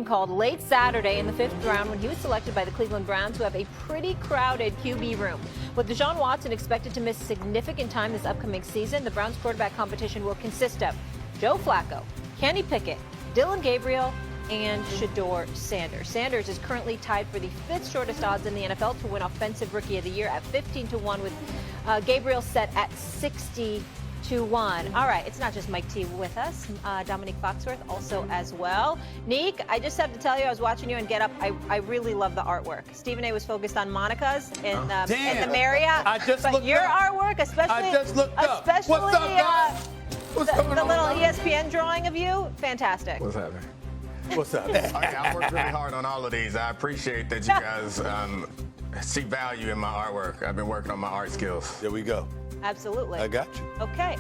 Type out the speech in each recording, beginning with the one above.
Called late Saturday in the 5th round when he was selected by the Cleveland Browns, who have a pretty crowded QB room. With Deshaun Watson expected to miss significant time this upcoming season, the Browns quarterback competition will consist of Joe Flacco, Kenny Pickett, Dylan Gabriel, and Shedeur Sanders. Sanders is currently tied for the 5th shortest odds in the NFL to win Offensive Rookie of the Year at 15-1, with Gabriel set at 60-1. All right, it's not just Mike T with us. Dominique Foxworth also as well. Neek, I just have to tell you, I was watching you in Get Up. I really love the artwork. Stephen A was focused on Monica's in the Marriott. I just looked your up. artwork, especially, I just looked up. especially What's up, guys? What's the going on, little man? ESPN drawing of you, fantastic. What's happening? What's up? Okay, I worked really hard on all of these. I appreciate that you guys see value in my artwork. I've been working on my art skills. There we go. Absolutely. I got you. Okay.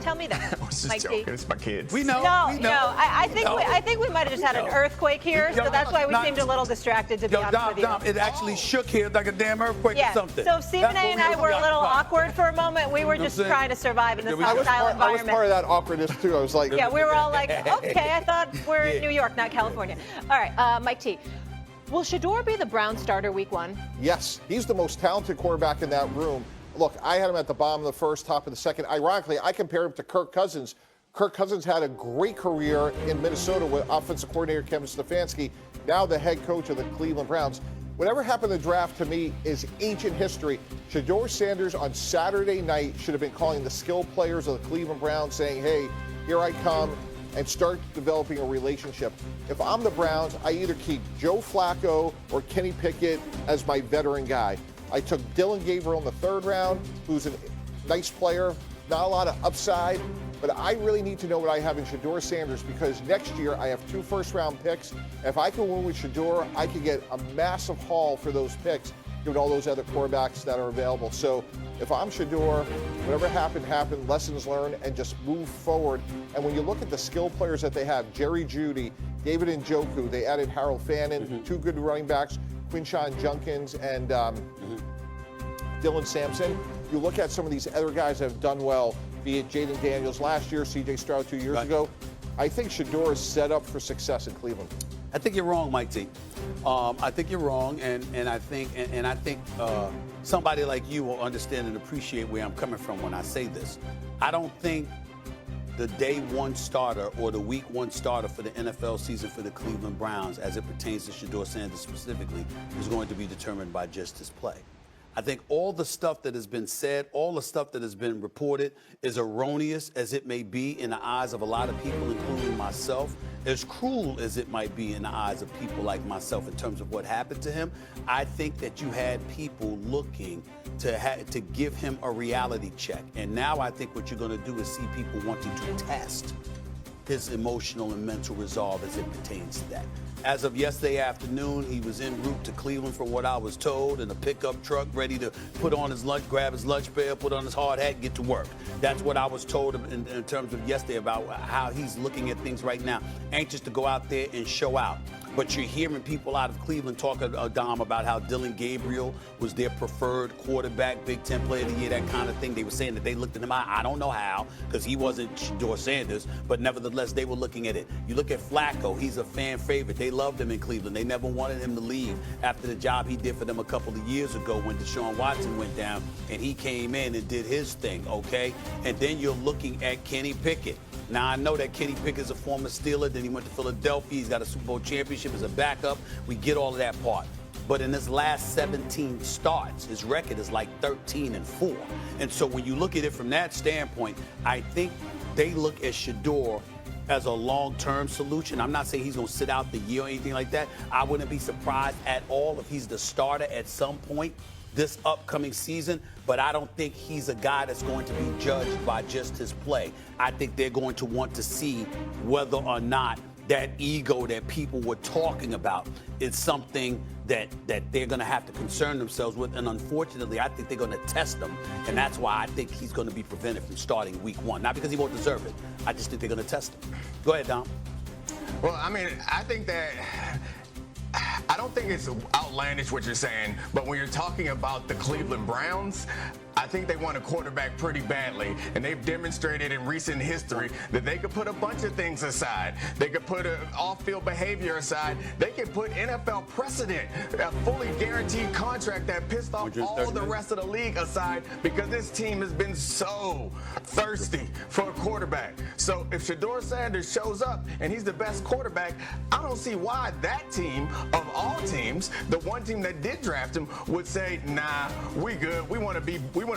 Tell me that. I was just Mike joking. T. It's my kids. We know. No. I think we might have just had an earthquake here, so that's why we seemed a little distracted, to be honest with you. Dom, it actually shook here like a damn earthquake or something. So Stephen A and I were a little awkward for a moment. We were just trying to survive in this hostile environment. I was part of that awkwardness too. I was like, yeah, we were all like, okay, I thought we're in New York, not California. All right, Mike T. Will Shedeur be the Browns starter week 1? yes, he's the most talented quarterback in that room. Look, I had him at the bottom of the first, top of the second. Ironically, I compared him to Kirk Cousins. Kirk Cousins had a great career in Minnesota with offensive coordinator Kevin Stefanski, now the head coach of the Cleveland Browns. Whatever happened in the draft to me is ancient history. Shedeur Sanders on Saturday night should have been calling the skill players of the Cleveland Browns saying, hey, here I come, and start developing a relationship. If I'm the Browns, I either keep Joe Flacco or Kenny Pickett as my veteran guy. I took Dylan Gabriel in the 3rd round, who's a nice player, not a lot of upside, but I really need to know what I have in Shedeur Sanders, because next year I have 2 first-round picks. If I can win with Shedeur, I could get a massive haul for those picks, given all those other quarterbacks that are available. So if I'm Shedeur, whatever happened, lessons learned, and just move forward. And when you look at the skill players that they have, Jerry Jeudy, David Njoku, they added Harold Fannin, 2 good running backs, Quinshon Judkins and Dylan Sampson. You look at some of these other guys that have done well, be it Jaden Daniels last year, C.J. Stroud 2 years ago. I think Shedeur is set up for success in Cleveland. I think you're wrong, Mike T. I think you're wrong, and I think somebody like you will understand and appreciate where I'm coming from when I say this. I don't think the day 1 starter or the week 1 starter for the NFL season for the Cleveland Browns, as it pertains to Shedeur Sanders specifically, is going to be determined by just his play. I think all the stuff that has been said, all the stuff that has been reported is erroneous as it may be in the eyes of a lot of people, including myself, as cruel as it might be in the eyes of people like myself in terms of what happened to him. I think that you had people looking to give him a reality check. And now I think what you're going to do is see people wanting to test his emotional and mental resolve as it pertains to that. As of yesterday afternoon, he was en route to Cleveland, from what I was told, in a pickup truck, ready to put on his lunch, grab his lunch pail, put on his hard hat, get to work. That's what I was told in terms of yesterday about how he's looking at things right now. Anxious to go out there and show out. But you're hearing people out of Cleveland talk, Dom, about how Dylan Gabriel was their preferred quarterback, Big Ten Player of the Year, that kind of thing. They were saying that they looked at him. I don't know how, because he wasn't Shedeur Sanders, but nevertheless, they were looking at it. You look at Flacco, he's a fan favorite. They loved him in Cleveland. They never wanted him to leave after the job he did for them a couple of years ago when Deshaun Watson went down, and he came in and did his thing, okay? And then you're looking at Kenny Pickett. Now, I know that Kenny Pickett is a former Steeler. Then he went to Philadelphia. He's got a Super Bowl championship as a backup. We get all of that part. But in his last 17 starts, his record is like 13-4. And so when you look at it from that standpoint, I think they look at Shedeur as a long-term solution. I'm not saying he's going to sit out the year or anything like that. I wouldn't be surprised at all if he's the starter at some point this upcoming season, but I don't think he's a guy that's going to be judged by just his play. I think they're going to want to see whether or not that ego that people were talking about is something that they're going to have to concern themselves with. And unfortunately, I think they're going to test him. And that's why I think he's going to be prevented from starting week 1. Not because he won't deserve it. I just think they're going to test him. Go ahead, Dom. Well, I mean, I think that I don't think it's outlandish what you're saying, but when you're talking about the Cleveland Browns, I think they want a quarterback pretty badly, and they've demonstrated in recent history that they could put a bunch of things aside. They could put an off-field behavior aside. They could put NFL precedent, a fully guaranteed contract that pissed off all the rest of the league aside, because this team has been so thirsty for a quarterback. So if Shedeur Sanders shows up and he's the best quarterback, I don't see why that team, of all teams, the one team that did draft him, would say, nah, we good. We want to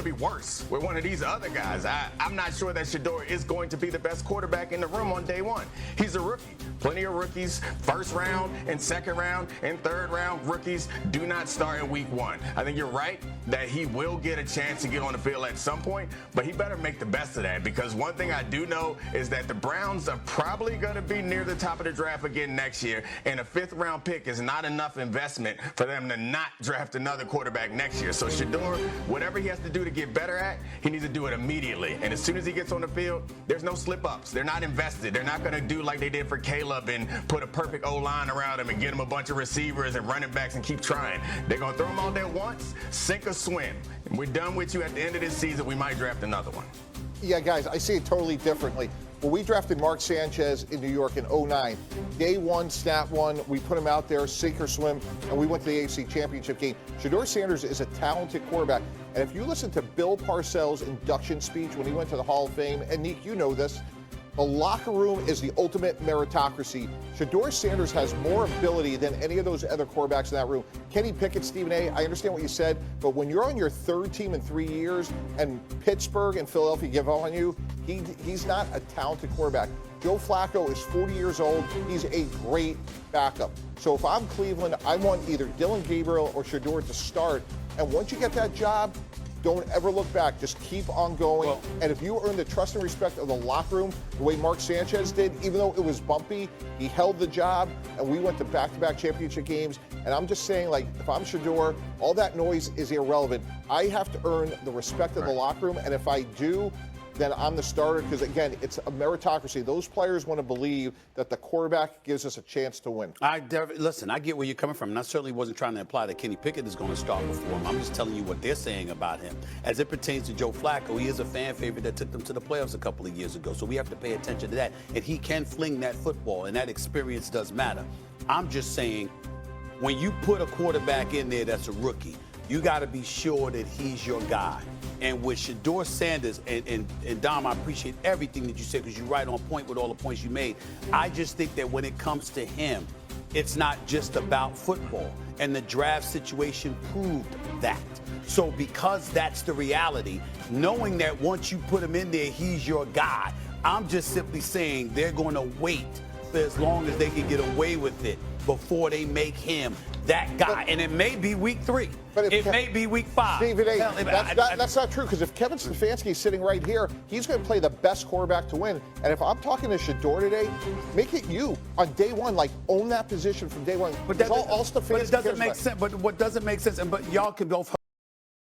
be worse. We're one of these other guys. I'm not sure that Shedeur is going to be the best quarterback in the room on day one. He's a rookie. Plenty of rookies, first round and second round and third round rookies do not start in week 1. I think you're right that he will get a chance to get on the field at some point, but he better make the best of that, because one thing I do know is that the Browns are probably going to be near the top of the draft again next year, and a 5th round pick is not enough investment for them to not draft another quarterback next year. So Shedeur, whatever he has to do to get better at, he needs to do it immediately. And as soon as he gets on the field, there's no slip-ups. They're not invested. They're not going to do like they did for Caleb and put a perfect O-line around him and get him a bunch of receivers and running backs and keep trying. They're going to throw him out there once, sink or swim. And we're done with you at the end of this season. We might draft another one. Yeah, guys, I see it totally differently. When we drafted Mark Sanchez in New York in 2009, day one, snap one, we put him out there, sink or swim, and we went to the AFC Championship game. Shedeur Sanders is a talented quarterback. And if you listen to Bill Parcells' induction speech when he went to the Hall of Fame, and Nick, you know this, the locker room is the ultimate meritocracy. Shedeur Sanders has more ability than any of those other quarterbacks in that room. Kenny Pickett, Stephen A., I understand what you said, but when you're on your 3rd team in 3 years and Pittsburgh and Philadelphia give up on you, he's not a talented quarterback. Joe Flacco is 40 years old. He's a great backup. So if I'm Cleveland, I want either Dylan Gabriel or Shedeur to start. And once you get that job, don't ever look back. Just keep on going. Well, and if you earn the trust and respect of the locker room, the way Mark Sanchez did, even though it was bumpy, he held the job, and we went to back-to-back championship games. And I'm just saying, like, if I'm Shedeur, all that noise is irrelevant. I have to earn the respect of the locker room, and if I do, then I'm the starter, because, again, it's a meritocracy. Those players want to believe that the quarterback gives us a chance to win. Listen, I get where you're coming from, and I certainly wasn't trying to imply that Kenny Pickett is going to start before him. I'm just telling you what they're saying about him. As it pertains to Joe Flacco, he is a fan favorite that took them to the playoffs a couple of years ago, so we have to pay attention to that. And he can fling that football, and that experience does matter. I'm just saying, when you put a quarterback in there that's a rookie, you got to be sure that he's your guy. And with Shedeur Sanders, and Dom, I appreciate everything that you said, because you're right on point with all the points you made. I just think that when it comes to him, it's not just about football. And the draft situation proved that. So because that's the reality, knowing that once you put him in there, he's your guy, I'm just simply saying they're going to wait for as long as they can get away with it before they make him that guy. And it may be week 3. But it may be week 5. Stephen A., that's not true, because if Kevin Stefanski is sitting right here, he's going to play the best quarterback to win. And if I'm talking to Shedeur today, make it you on day one, like own that position from day one. But that doesn't make sense. But what doesn't make sense, but y'all can both